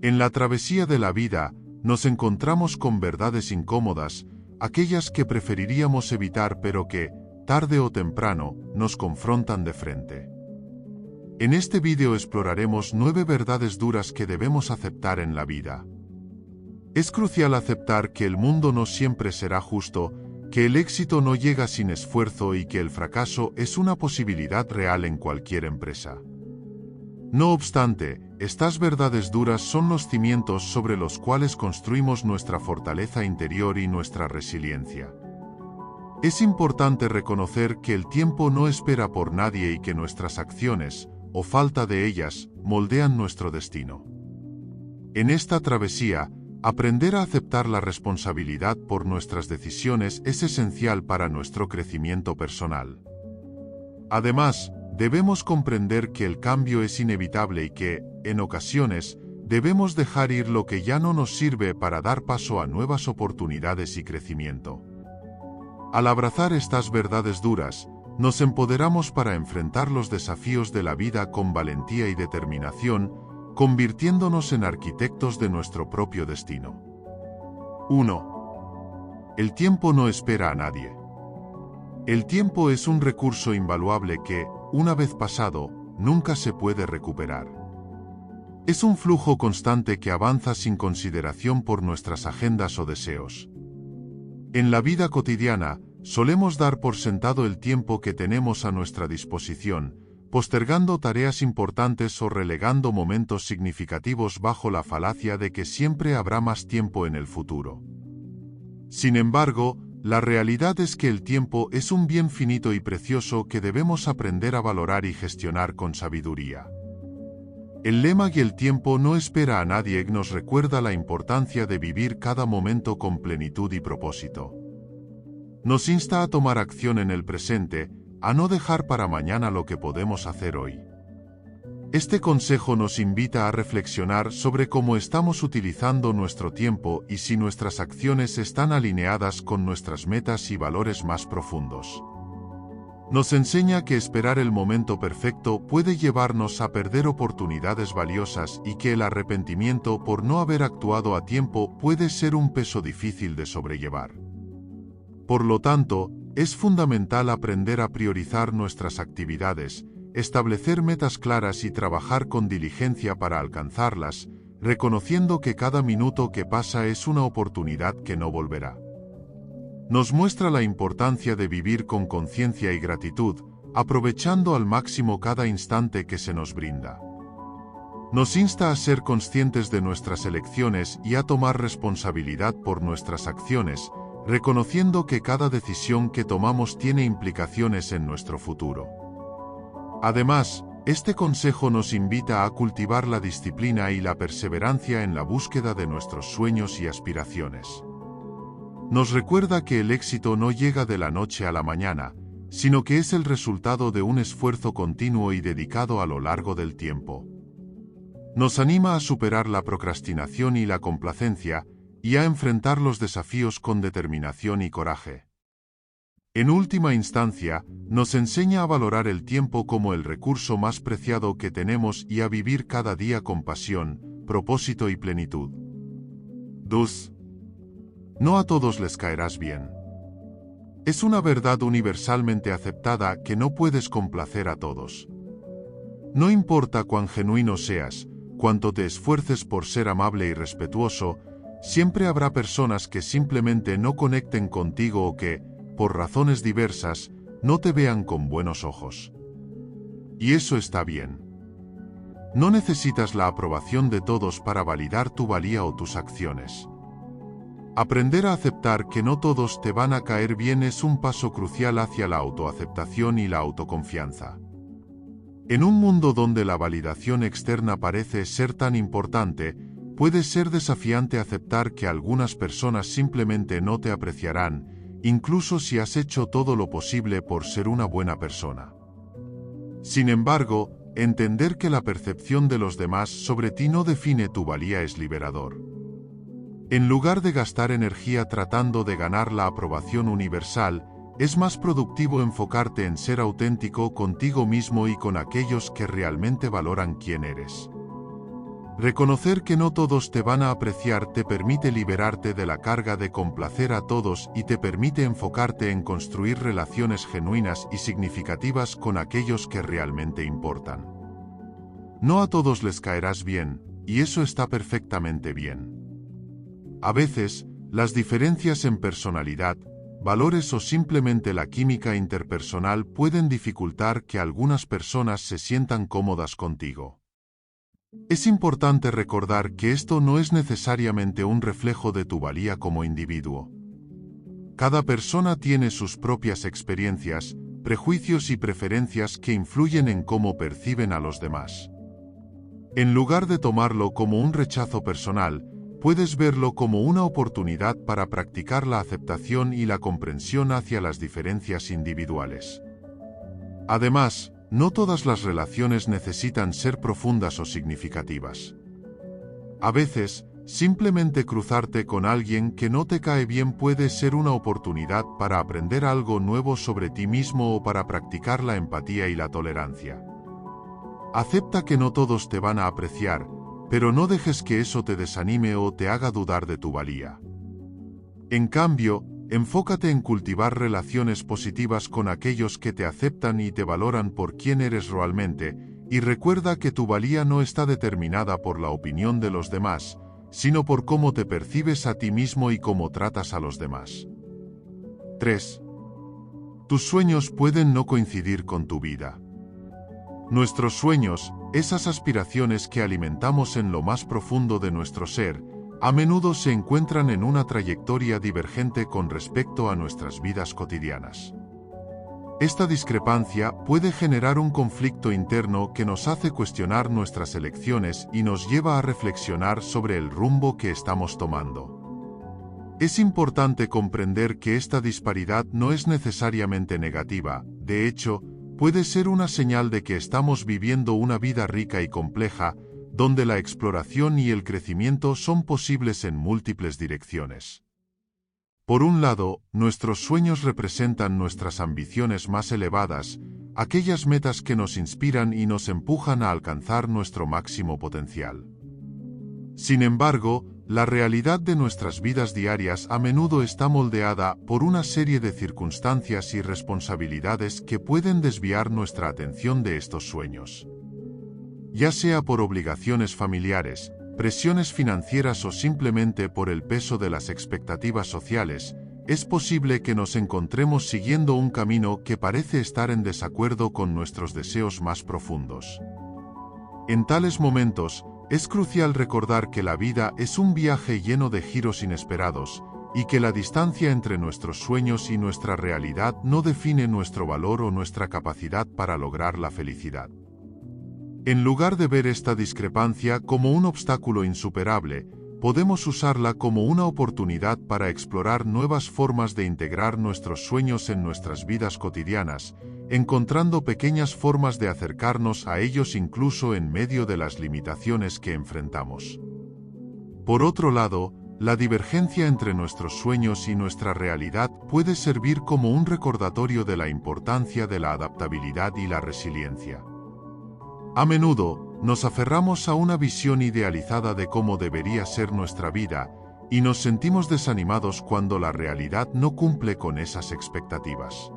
En la travesía de la vida, nos encontramos con verdades incómodas, aquellas que preferiríamos evitar pero que, tarde o temprano, nos confrontan de frente. En este vídeo exploraremos 9 verdades duras que debemos aceptar en la vida. Es crucial aceptar que el mundo no siempre será justo, que el éxito no llega sin esfuerzo y que el fracaso es una posibilidad real en cualquier empresa. No obstante, estas verdades duras son los cimientos sobre los cuales construimos nuestra fortaleza interior y nuestra resiliencia. Es importante reconocer que el tiempo no espera por nadie y que nuestras acciones, o falta de ellas, moldean nuestro destino. En esta travesía, aprender a aceptar la responsabilidad por nuestras decisiones es esencial para nuestro crecimiento personal. Además, debemos comprender que el cambio es inevitable y que, en ocasiones, debemos dejar ir lo que ya no nos sirve para dar paso a nuevas oportunidades y crecimiento. Al abrazar estas verdades duras, nos empoderamos para enfrentar los desafíos de la vida con valentía y determinación, convirtiéndonos en arquitectos de nuestro propio destino. 1. El tiempo no espera a nadie. El tiempo es un recurso invaluable que, una vez pasado, nunca se puede recuperar. Es un flujo constante que avanza sin consideración por nuestras agendas o deseos. En la vida cotidiana, solemos dar por sentado el tiempo que tenemos a nuestra disposición, postergando tareas importantes o relegando momentos significativos bajo la falacia de que siempre habrá más tiempo en el futuro. Sin embargo, la realidad es que el tiempo es un bien finito y precioso que debemos aprender a valorar y gestionar con sabiduría. El lema "y el tiempo no espera a nadie" nos recuerda la importancia de vivir cada momento con plenitud y propósito. Nos insta a tomar acción en el presente, a no dejar para mañana lo que podemos hacer hoy. Este consejo nos invita a reflexionar sobre cómo estamos utilizando nuestro tiempo y si nuestras acciones están alineadas con nuestras metas y valores más profundos. Nos enseña que esperar el momento perfecto puede llevarnos a perder oportunidades valiosas y que el arrepentimiento por no haber actuado a tiempo puede ser un peso difícil de sobrellevar. Por lo tanto, es fundamental aprender a priorizar nuestras actividades, establecer metas claras y trabajar con diligencia para alcanzarlas, reconociendo que cada minuto que pasa es una oportunidad que no volverá. Nos muestra la importancia de vivir con conciencia y gratitud, aprovechando al máximo cada instante que se nos brinda. Nos insta a ser conscientes de nuestras elecciones y a tomar responsabilidad por nuestras acciones, reconociendo que cada decisión que tomamos tiene implicaciones en nuestro futuro. Además, este consejo nos invita a cultivar la disciplina y la perseverancia en la búsqueda de nuestros sueños y aspiraciones. Nos recuerda que el éxito no llega de la noche a la mañana, sino que es el resultado de un esfuerzo continuo y dedicado a lo largo del tiempo. Nos anima a superar la procrastinación y la complacencia, y a enfrentar los desafíos con determinación y coraje. En última instancia, nos enseña a valorar el tiempo como el recurso más preciado que tenemos y a vivir cada día con pasión, propósito y plenitud. 2. No a todos les caerás bien. Es una verdad universalmente aceptada que no puedes complacer a todos. No importa cuán genuino seas, cuánto te esfuerces por ser amable y respetuoso, siempre habrá personas que simplemente no conecten contigo o que, por razones diversas, no te vean con buenos ojos. Y eso está bien. No necesitas la aprobación de todos para validar tu valía o tus acciones. Aprender a aceptar que no todos te van a caer bien es un paso crucial hacia la autoaceptación y la autoconfianza. En un mundo donde la validación externa parece ser tan importante, puede ser desafiante aceptar que algunas personas simplemente no te apreciarán, incluso si has hecho todo lo posible por ser una buena persona. Sin embargo, entender que la percepción de los demás sobre ti no define tu valía es liberador. En lugar de gastar energía tratando de ganar la aprobación universal, es más productivo enfocarte en ser auténtico contigo mismo y con aquellos que realmente valoran quién eres. Reconocer que no todos te van a apreciar te permite liberarte de la carga de complacer a todos y te permite enfocarte en construir relaciones genuinas y significativas con aquellos que realmente importan. No a todos les caerás bien, y eso está perfectamente bien. A veces, las diferencias en personalidad, valores o simplemente la química interpersonal pueden dificultar que algunas personas se sientan cómodas contigo. Es importante recordar que esto no es necesariamente un reflejo de tu valía como individuo. Cada persona tiene sus propias experiencias, prejuicios y preferencias que influyen en cómo perciben a los demás. En lugar de tomarlo como un rechazo personal, puedes verlo como una oportunidad para practicar la aceptación y la comprensión hacia las diferencias individuales. Además, no todas las relaciones necesitan ser profundas o significativas. A veces, simplemente cruzarte con alguien que no te cae bien puede ser una oportunidad para aprender algo nuevo sobre ti mismo o para practicar la empatía y la tolerancia. Acepta que no todos te van a apreciar, pero no dejes que eso te desanime o te haga dudar de tu valía. En cambio, enfócate en cultivar relaciones positivas con aquellos que te aceptan y te valoran por quién eres realmente, y recuerda que tu valía no está determinada por la opinión de los demás, sino por cómo te percibes a ti mismo y cómo tratas a los demás. 3. Tus sueños pueden no coincidir con tu vida. Nuestros sueños, esas aspiraciones que alimentamos en lo más profundo de nuestro ser, a menudo se encuentran en una trayectoria divergente con respecto a nuestras vidas cotidianas. Esta discrepancia puede generar un conflicto interno que nos hace cuestionar nuestras elecciones y nos lleva a reflexionar sobre el rumbo que estamos tomando. Es importante comprender que esta disparidad no es necesariamente negativa, de hecho, puede ser una señal de que estamos viviendo una vida rica y compleja, donde la exploración y el crecimiento son posibles en múltiples direcciones. Por un lado, nuestros sueños representan nuestras ambiciones más elevadas, aquellas metas que nos inspiran y nos empujan a alcanzar nuestro máximo potencial. Sin embargo, la realidad de nuestras vidas diarias a menudo está moldeada por una serie de circunstancias y responsabilidades que pueden desviar nuestra atención de estos sueños. Ya sea por obligaciones familiares, presiones financieras o simplemente por el peso de las expectativas sociales, es posible que nos encontremos siguiendo un camino que parece estar en desacuerdo con nuestros deseos más profundos. En tales momentos, es crucial recordar que la vida es un viaje lleno de giros inesperados, y que la distancia entre nuestros sueños y nuestra realidad no define nuestro valor o nuestra capacidad para lograr la felicidad. En lugar de ver esta discrepancia como un obstáculo insuperable, podemos usarla como una oportunidad para explorar nuevas formas de integrar nuestros sueños en nuestras vidas cotidianas, encontrando pequeñas formas de acercarnos a ellos incluso en medio de las limitaciones que enfrentamos. Por otro lado, la divergencia entre nuestros sueños y nuestra realidad puede servir como un recordatorio de la importancia de la adaptabilidad y la resiliencia. A menudo, nos aferramos a una visión idealizada de cómo debería ser nuestra vida, y nos sentimos desanimados cuando la realidad no cumple con esas expectativas.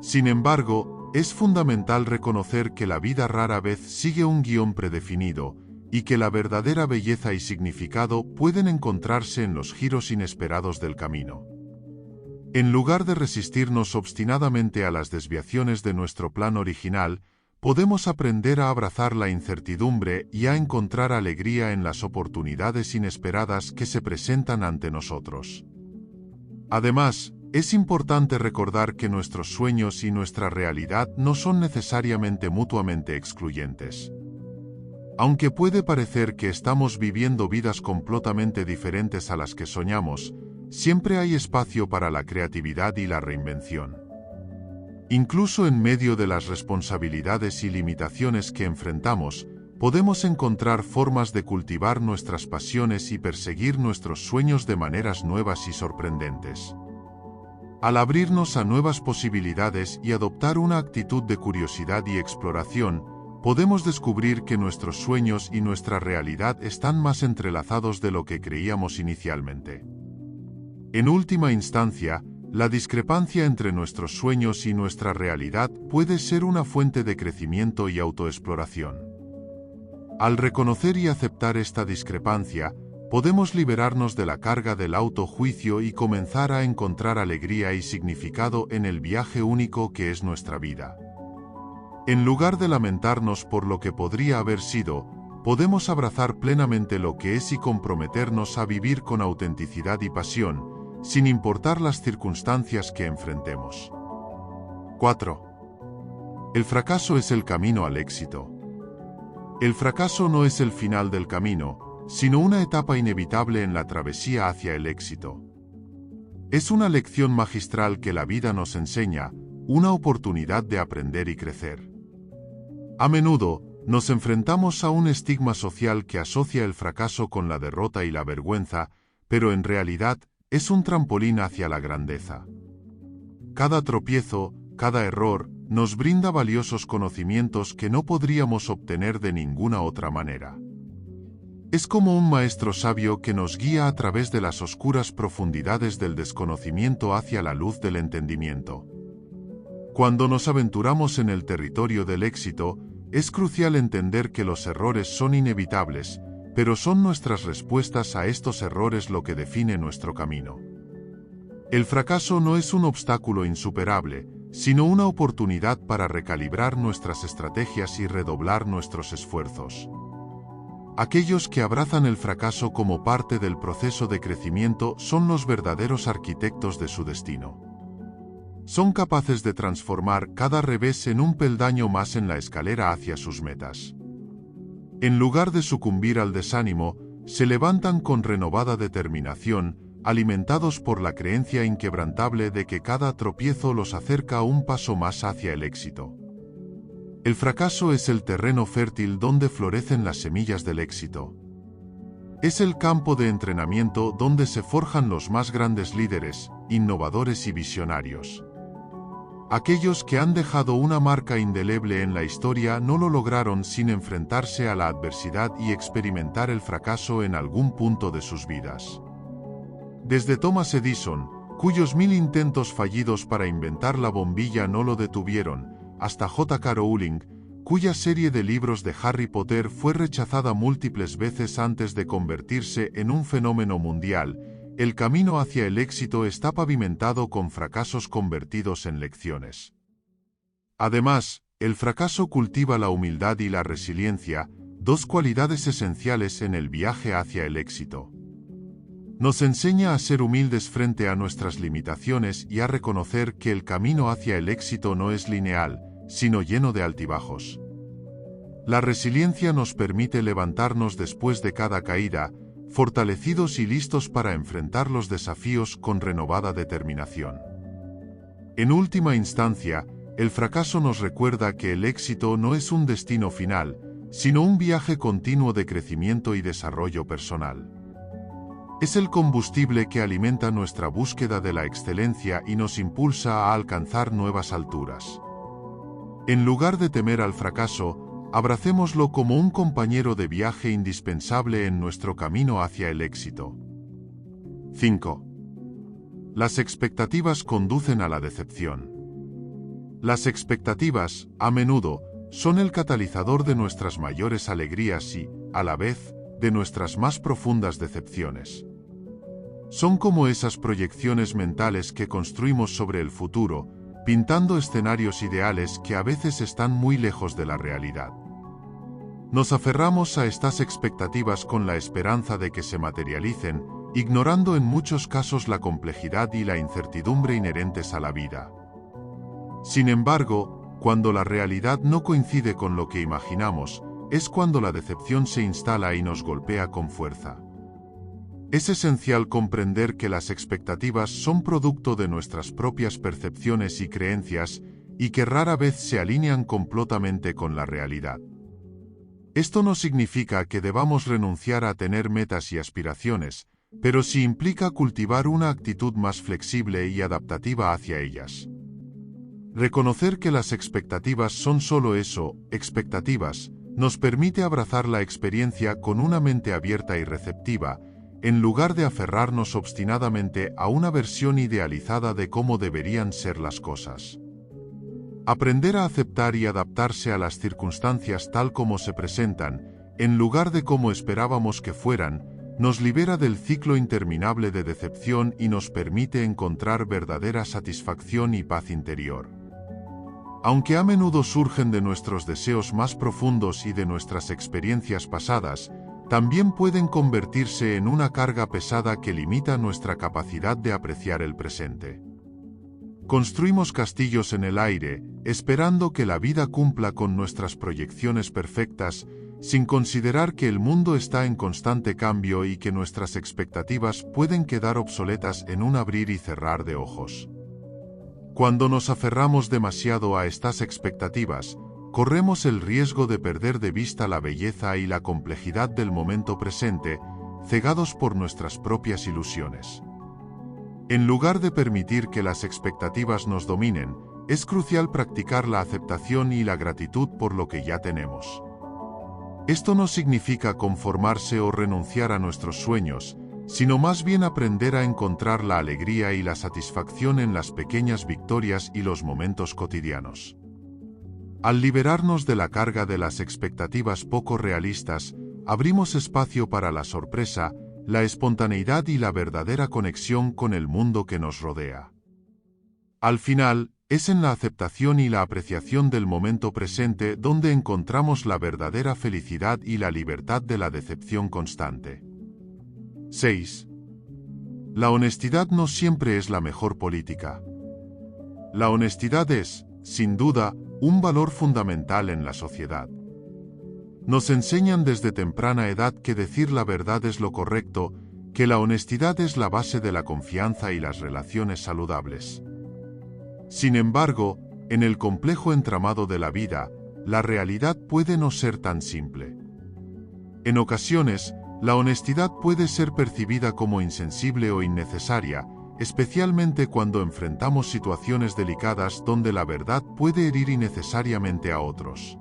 Sin embargo, es fundamental reconocer que la vida rara vez sigue un guión predefinido, y que la verdadera belleza y significado pueden encontrarse en los giros inesperados del camino. En lugar de resistirnos obstinadamente a las desviaciones de nuestro plan original, podemos aprender a abrazar la incertidumbre y a encontrar alegría en las oportunidades inesperadas que se presentan ante nosotros. Además, es importante recordar que nuestros sueños y nuestra realidad no son necesariamente mutuamente excluyentes. Aunque puede parecer que estamos viviendo vidas completamente diferentes a las que soñamos, siempre hay espacio para la creatividad y la reinvención. Incluso en medio de las responsabilidades y limitaciones que enfrentamos, podemos encontrar formas de cultivar nuestras pasiones y perseguir nuestros sueños de maneras nuevas y sorprendentes. Al abrirnos a nuevas posibilidades y adoptar una actitud de curiosidad y exploración, podemos descubrir que nuestros sueños y nuestra realidad están más entrelazados de lo que creíamos inicialmente. En última instancia, la discrepancia entre nuestros sueños y nuestra realidad puede ser una fuente de crecimiento y autoexploración. Al reconocer y aceptar esta discrepancia, podemos liberarnos de la carga del autojuicio y comenzar a encontrar alegría y significado en el viaje único que es nuestra vida. En lugar de lamentarnos por lo que podría haber sido, podemos abrazar plenamente lo que es y comprometernos a vivir con autenticidad y pasión, sin importar las circunstancias que enfrentemos. 4. El fracaso es el camino al éxito. El fracaso no es el final del camino, sino una etapa inevitable en la travesía hacia el éxito. Es una lección magistral que la vida nos enseña, una oportunidad de aprender y crecer. A menudo, nos enfrentamos a un estigma social que asocia el fracaso con la derrota y la vergüenza, pero en realidad es un trampolín hacia la grandeza. Cada tropiezo, cada error, nos brinda valiosos conocimientos que no podríamos obtener de ninguna otra manera. Es como un maestro sabio que nos guía a través de las oscuras profundidades del desconocimiento hacia la luz del entendimiento. Cuando nos aventuramos en el territorio del éxito, es crucial entender que los errores son inevitables, pero son nuestras respuestas a estos errores lo que define nuestro camino. El fracaso no es un obstáculo insuperable, sino una oportunidad para recalibrar nuestras estrategias y redoblar nuestros esfuerzos. Aquellos que abrazan el fracaso como parte del proceso de crecimiento son los verdaderos arquitectos de su destino. Son capaces de transformar cada revés en un peldaño más en la escalera hacia sus metas. En lugar de sucumbir al desánimo, se levantan con renovada determinación, alimentados por la creencia inquebrantable de que cada tropiezo los acerca un paso más hacia el éxito. El fracaso es el terreno fértil donde florecen las semillas del éxito. Es el campo de entrenamiento donde se forjan los más grandes líderes, innovadores y visionarios. Aquellos que han dejado una marca indeleble en la historia no lo lograron sin enfrentarse a la adversidad y experimentar el fracaso en algún punto de sus vidas. Desde Thomas Edison, cuyos 1000 intentos fallidos para inventar la bombilla no lo detuvieron, hasta J.K. Rowling, cuya serie de libros de Harry Potter fue rechazada múltiples veces antes de convertirse en un fenómeno mundial, el camino hacia el éxito está pavimentado con fracasos convertidos en lecciones. Además, el fracaso cultiva la humildad y la resiliencia, dos cualidades esenciales en el viaje hacia el éxito. Nos enseña a ser humildes frente a nuestras limitaciones y a reconocer que el camino hacia el éxito no es lineal, sino lleno de altibajos. La resiliencia nos permite levantarnos después de cada caída, fortalecidos y listos para enfrentar los desafíos con renovada determinación. En última instancia, el fracaso nos recuerda que el éxito no es un destino final, sino un viaje continuo de crecimiento y desarrollo personal. Es el combustible que alimenta nuestra búsqueda de la excelencia y nos impulsa a alcanzar nuevas alturas. En lugar de temer al fracaso, abracémoslo como un compañero de viaje indispensable en nuestro camino hacia el éxito. 5. Las expectativas conducen a la decepción. Las expectativas, a menudo, son el catalizador de nuestras mayores alegrías y, a la vez, de nuestras más profundas decepciones. Son como esas proyecciones mentales que construimos sobre el futuro, pintando escenarios ideales que a veces están muy lejos de la realidad. Nos aferramos a estas expectativas con la esperanza de que se materialicen, ignorando en muchos casos la complejidad y la incertidumbre inherentes a la vida. Sin embargo, cuando la realidad no coincide con lo que imaginamos, es cuando la decepción se instala y nos golpea con fuerza. Es esencial comprender que las expectativas son producto de nuestras propias percepciones y creencias, y que rara vez se alinean completamente con la realidad. Esto no significa que debamos renunciar a tener metas y aspiraciones, pero sí implica cultivar una actitud más flexible y adaptativa hacia ellas. Reconocer que las expectativas son solo eso, expectativas, nos permite abrazar la experiencia con una mente abierta y receptiva, en lugar de aferrarnos obstinadamente a una versión idealizada de cómo deberían ser las cosas. Aprender a aceptar y adaptarse a las circunstancias tal como se presentan, en lugar de como esperábamos que fueran, nos libera del ciclo interminable de decepción y nos permite encontrar verdadera satisfacción y paz interior. Aunque a menudo surgen de nuestros deseos más profundos y de nuestras experiencias pasadas, también pueden convertirse en una carga pesada que limita nuestra capacidad de apreciar el presente. Construimos castillos en el aire, esperando que la vida cumpla con nuestras proyecciones perfectas, sin considerar que el mundo está en constante cambio y que nuestras expectativas pueden quedar obsoletas en un abrir y cerrar de ojos. Cuando nos aferramos demasiado a estas expectativas, corremos el riesgo de perder de vista la belleza y la complejidad del momento presente, cegados por nuestras propias ilusiones. En lugar de permitir que las expectativas nos dominen, es crucial practicar la aceptación y la gratitud por lo que ya tenemos. Esto no significa conformarse o renunciar a nuestros sueños, sino más bien aprender a encontrar la alegría y la satisfacción en las pequeñas victorias y los momentos cotidianos. Al liberarnos de la carga de las expectativas poco realistas, abrimos espacio para la sorpresa, la espontaneidad y la verdadera conexión con el mundo que nos rodea. Al final, es en la aceptación y la apreciación del momento presente donde encontramos la verdadera felicidad y la libertad de la decepción constante. 6. La honestidad no siempre es la mejor política. La honestidad es, sin duda, un valor fundamental en la sociedad. Nos enseñan desde temprana edad que decir la verdad es lo correcto, que la honestidad es la base de la confianza y las relaciones saludables. Sin embargo, en el complejo entramado de la vida, la realidad puede no ser tan simple. En ocasiones, la honestidad puede ser percibida como insensible o innecesaria, especialmente cuando enfrentamos situaciones delicadas donde la verdad puede herir innecesariamente a otros.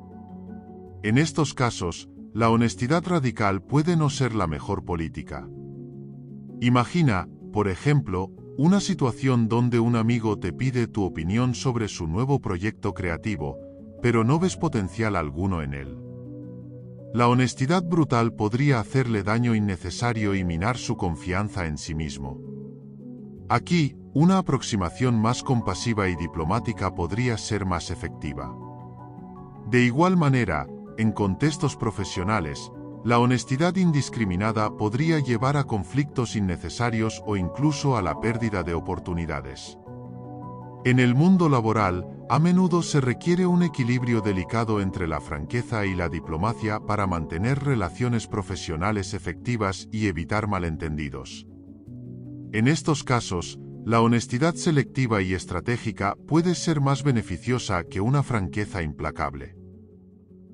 En estos casos, la honestidad radical puede no ser la mejor política. Imagina, por ejemplo, una situación donde un amigo te pide tu opinión sobre su nuevo proyecto creativo, pero no ves potencial alguno en él. La honestidad brutal podría hacerle daño innecesario y minar su confianza en sí mismo. Aquí, una aproximación más compasiva y diplomática podría ser más efectiva. De igual manera, en contextos profesionales, la honestidad indiscriminada podría llevar a conflictos innecesarios o incluso a la pérdida de oportunidades. En el mundo laboral, a menudo se requiere un equilibrio delicado entre la franqueza y la diplomacia para mantener relaciones profesionales efectivas y evitar malentendidos. En estos casos, la honestidad selectiva y estratégica puede ser más beneficiosa que una franqueza implacable.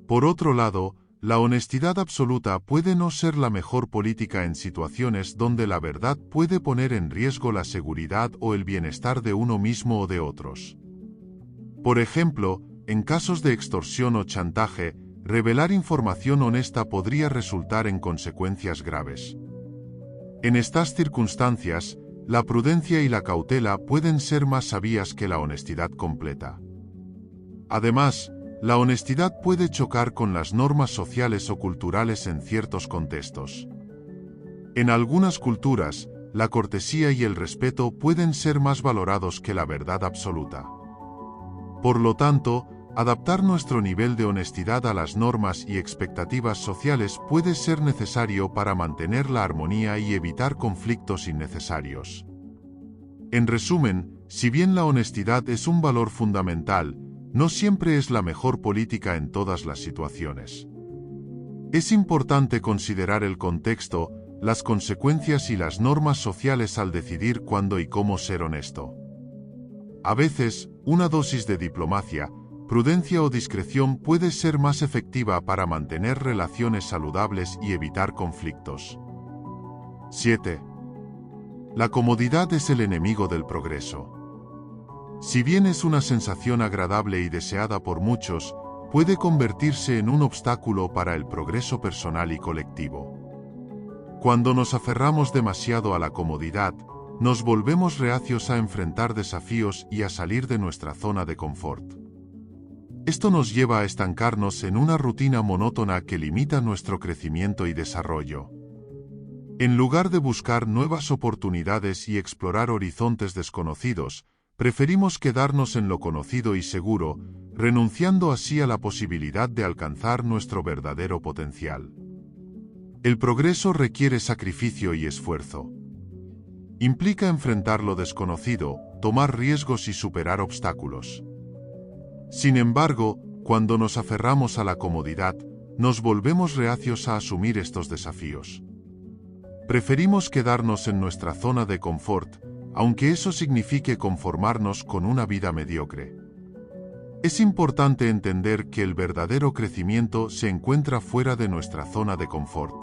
Por otro lado, la honestidad absoluta puede no ser la mejor política en situaciones donde la verdad puede poner en riesgo la seguridad o el bienestar de uno mismo o de otros. Por ejemplo, en casos de extorsión o chantaje, revelar información honesta podría resultar en consecuencias graves. En estas circunstancias, la prudencia y la cautela pueden ser más sabias que la honestidad completa. Además, la honestidad puede chocar con las normas sociales o culturales en ciertos contextos. En algunas culturas, la cortesía y el respeto pueden ser más valorados que la verdad absoluta. Por lo tanto, adaptar nuestro nivel de honestidad a las normas y expectativas sociales puede ser necesario para mantener la armonía y evitar conflictos innecesarios. En resumen, si bien la honestidad es un valor fundamental, no siempre es la mejor política en todas las situaciones. Es importante considerar el contexto, las consecuencias y las normas sociales al decidir cuándo y cómo ser honesto. A veces, una dosis de diplomacia, prudencia o discreción puede ser más efectiva para mantener relaciones saludables y evitar conflictos. 7. La comodidad es el enemigo del progreso. Si bien es una sensación agradable y deseada por muchos, puede convertirse en un obstáculo para el progreso personal y colectivo. Cuando nos aferramos demasiado a la comodidad, nos volvemos reacios a enfrentar desafíos y a salir de nuestra zona de confort. Esto nos lleva a estancarnos en una rutina monótona que limita nuestro crecimiento y desarrollo. En lugar de buscar nuevas oportunidades y explorar horizontes desconocidos, preferimos quedarnos en lo conocido y seguro, renunciando así a la posibilidad de alcanzar nuestro verdadero potencial. El progreso requiere sacrificio y esfuerzo. Implica enfrentar lo desconocido, tomar riesgos y superar obstáculos. Sin embargo, cuando nos aferramos a la comodidad, nos volvemos reacios a asumir estos desafíos. Preferimos quedarnos en nuestra zona de confort, aunque eso signifique conformarnos con una vida mediocre. Es importante entender que el verdadero crecimiento se encuentra fuera de nuestra zona de confort.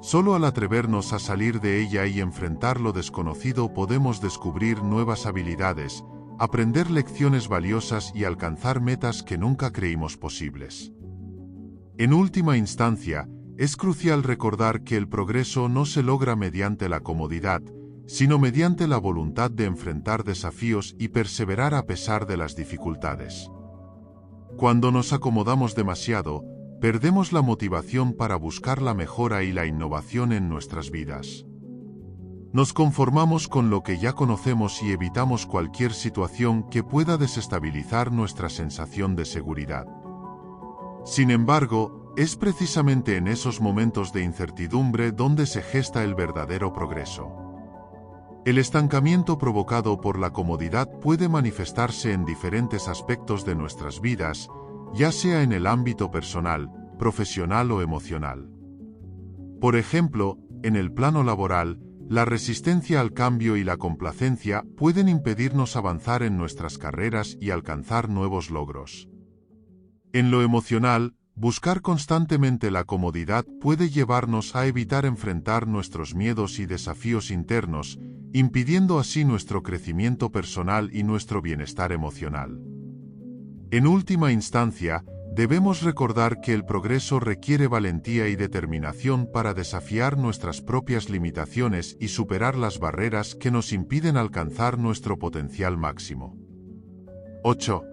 Solo al atrevernos a salir de ella y enfrentar lo desconocido podemos descubrir nuevas habilidades, aprender lecciones valiosas y alcanzar metas que nunca creímos posibles. En última instancia, es crucial recordar que el progreso no se logra mediante la comodidad, sino mediante la voluntad de enfrentar desafíos y perseverar a pesar de las dificultades. Cuando nos acomodamos demasiado, perdemos la motivación para buscar la mejora y la innovación en nuestras vidas. Nos conformamos con lo que ya conocemos y evitamos cualquier situación que pueda desestabilizar nuestra sensación de seguridad. Sin embargo, es precisamente en esos momentos de incertidumbre donde se gesta el verdadero progreso. El estancamiento provocado por la comodidad puede manifestarse en diferentes aspectos de nuestras vidas, ya sea en el ámbito personal, profesional o emocional. Por ejemplo, en el plano laboral, la resistencia al cambio y la complacencia pueden impedirnos avanzar en nuestras carreras y alcanzar nuevos logros. En lo emocional, buscar constantemente la comodidad puede llevarnos a evitar enfrentar nuestros miedos y desafíos internos, impidiendo así nuestro crecimiento personal y nuestro bienestar emocional. En última instancia, debemos recordar que el progreso requiere valentía y determinación para desafiar nuestras propias limitaciones y superar las barreras que nos impiden alcanzar nuestro potencial máximo. 8.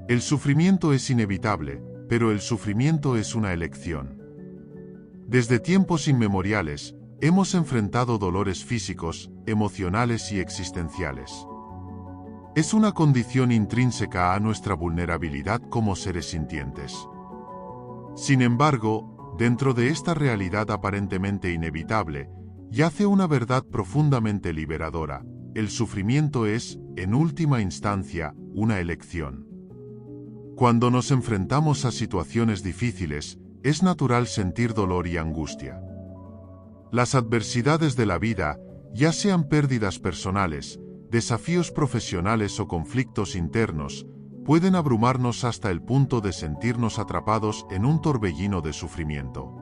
El sufrimiento es inevitable, pero el sufrimiento es una elección. Desde tiempos inmemoriales, hemos enfrentado dolores físicos, emocionales y existenciales. Es una condición intrínseca a nuestra vulnerabilidad como seres sintientes. Sin embargo, dentro de esta realidad aparentemente inevitable, yace una verdad profundamente liberadora: el sufrimiento es, en última instancia, una elección. Cuando nos enfrentamos a situaciones difíciles, es natural sentir dolor y angustia. Las adversidades de la vida, ya sean pérdidas personales, desafíos profesionales o conflictos internos, pueden abrumarnos hasta el punto de sentirnos atrapados en un torbellino de sufrimiento.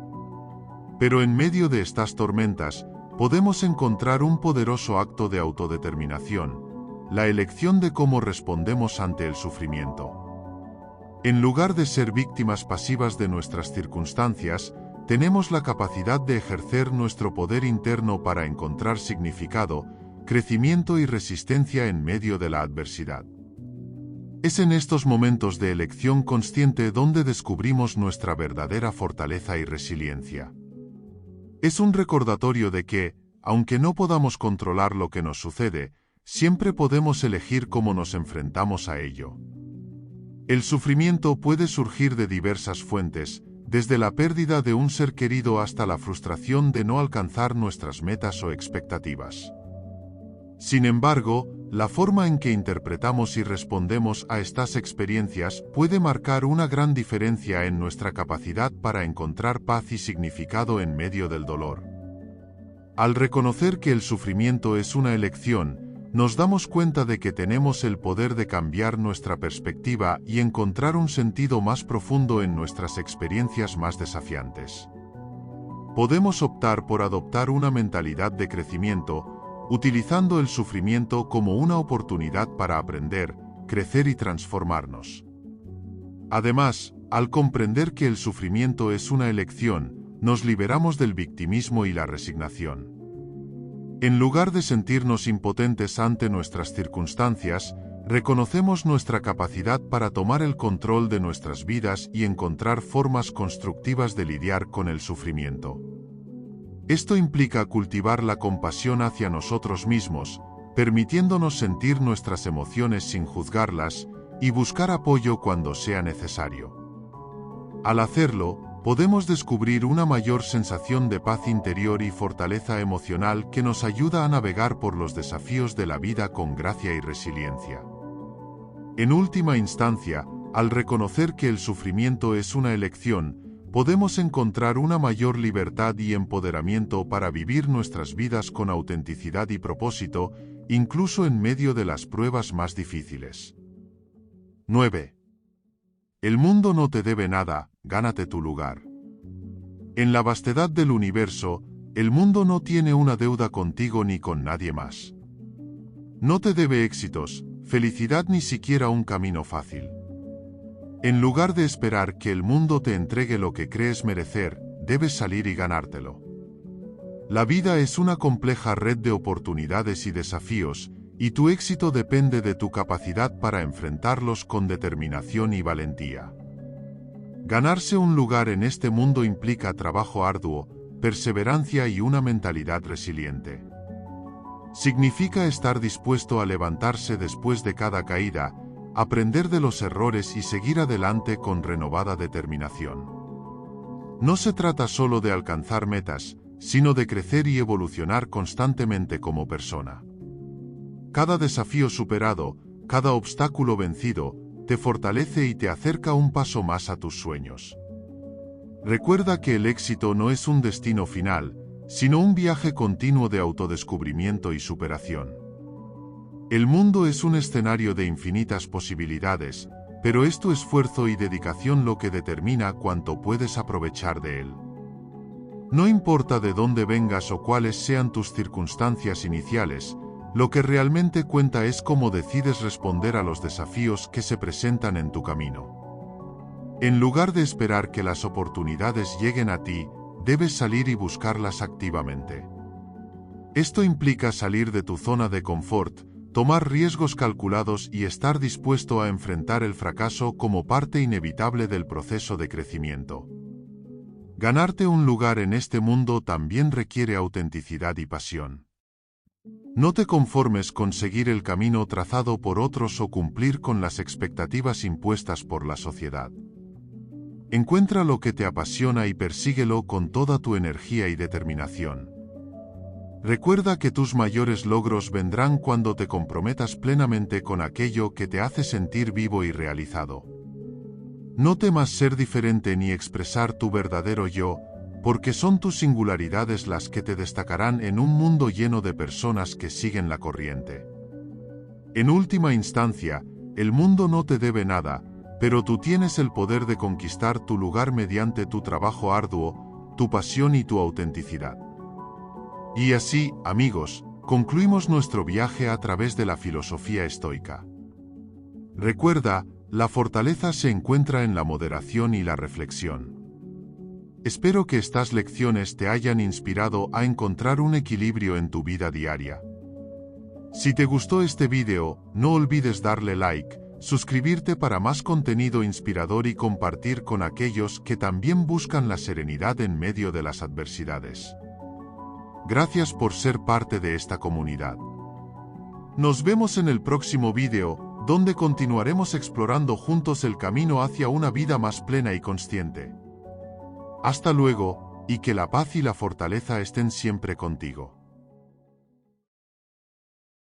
Pero en medio de estas tormentas, podemos encontrar un poderoso acto de autodeterminación: la elección de cómo respondemos ante el sufrimiento. En lugar de ser víctimas pasivas de nuestras circunstancias, tenemos la capacidad de ejercer nuestro poder interno para encontrar significado, crecimiento y resistencia en medio de la adversidad. Es en estos momentos de elección consciente donde descubrimos nuestra verdadera fortaleza y resiliencia. Es un recordatorio de que, aunque no podamos controlar lo que nos sucede, siempre podemos elegir cómo nos enfrentamos a ello. El sufrimiento puede surgir de diversas fuentes, desde la pérdida de un ser querido hasta la frustración de no alcanzar nuestras metas o expectativas. Sin embargo, la forma en que interpretamos y respondemos a estas experiencias puede marcar una gran diferencia en nuestra capacidad para encontrar paz y significado en medio del dolor. Al reconocer que el sufrimiento es una elección, nos damos cuenta de que tenemos el poder de cambiar nuestra perspectiva y encontrar un sentido más profundo en nuestras experiencias más desafiantes. Podemos optar por adoptar una mentalidad de crecimiento, utilizando el sufrimiento como una oportunidad para aprender, crecer y transformarnos. Además, al comprender que el sufrimiento es una elección, nos liberamos del victimismo y la resignación. En lugar de sentirnos impotentes ante nuestras circunstancias, reconocemos nuestra capacidad para tomar el control de nuestras vidas y encontrar formas constructivas de lidiar con el sufrimiento. Esto implica cultivar la compasión hacia nosotros mismos, permitiéndonos sentir nuestras emociones sin juzgarlas y buscar apoyo cuando sea necesario. Al hacerlo, podemos descubrir una mayor sensación de paz interior y fortaleza emocional que nos ayuda a navegar por los desafíos de la vida con gracia y resiliencia. En última instancia, al reconocer que el sufrimiento es una elección, podemos encontrar una mayor libertad y empoderamiento para vivir nuestras vidas con autenticidad y propósito, incluso en medio de las pruebas más difíciles. 9. El mundo no te debe nada, gánate tu lugar. En la vastedad del universo, el mundo no tiene una deuda contigo ni con nadie más. No te debe éxitos, felicidad ni siquiera un camino fácil. En lugar de esperar que el mundo te entregue lo que crees merecer, debes salir y ganártelo. La vida es una compleja red de oportunidades y desafíos, y tu éxito depende de tu capacidad para enfrentarlos con determinación y valentía. Ganarse un lugar en este mundo implica trabajo arduo, perseverancia y una mentalidad resiliente. Significa estar dispuesto a levantarse después de cada caída, aprender de los errores y seguir adelante con renovada determinación. No se trata solo de alcanzar metas, sino de crecer y evolucionar constantemente como persona. Cada desafío superado, cada obstáculo vencido, te fortalece y te acerca un paso más a tus sueños. Recuerda que el éxito no es un destino final, sino un viaje continuo de autodescubrimiento y superación. El mundo es un escenario de infinitas posibilidades, pero es tu esfuerzo y dedicación lo que determina cuánto puedes aprovechar de él. No importa de dónde vengas o cuáles sean tus circunstancias iniciales, lo que realmente cuenta es cómo decides responder a los desafíos que se presentan en tu camino. En lugar de esperar que las oportunidades lleguen a ti, debes salir y buscarlas activamente. Esto implica salir de tu zona de confort, tomar riesgos calculados y estar dispuesto a enfrentar el fracaso como parte inevitable del proceso de crecimiento. Ganarte un lugar en este mundo también requiere autenticidad y pasión. No te conformes con seguir el camino trazado por otros o cumplir con las expectativas impuestas por la sociedad. Encuentra lo que te apasiona y persíguelo con toda tu energía y determinación. Recuerda que tus mayores logros vendrán cuando te comprometas plenamente con aquello que te hace sentir vivo y realizado. No temas ser diferente ni expresar tu verdadero yo, porque son tus singularidades las que te destacarán en un mundo lleno de personas que siguen la corriente. En última instancia, el mundo no te debe nada, pero tú tienes el poder de conquistar tu lugar mediante tu trabajo arduo, tu pasión y tu autenticidad. Y así, amigos, concluimos nuestro viaje a través de la filosofía estoica. Recuerda, la fortaleza se encuentra en la moderación y la reflexión. Espero que estas lecciones te hayan inspirado a encontrar un equilibrio en tu vida diaria. Si te gustó este video, no olvides darle like, suscribirte para más contenido inspirador y compartir con aquellos que también buscan la serenidad en medio de las adversidades. Gracias por ser parte de esta comunidad. Nos vemos en el próximo video, donde continuaremos explorando juntos el camino hacia una vida más plena y consciente. Hasta luego, y que la paz y la fortaleza estén siempre contigo.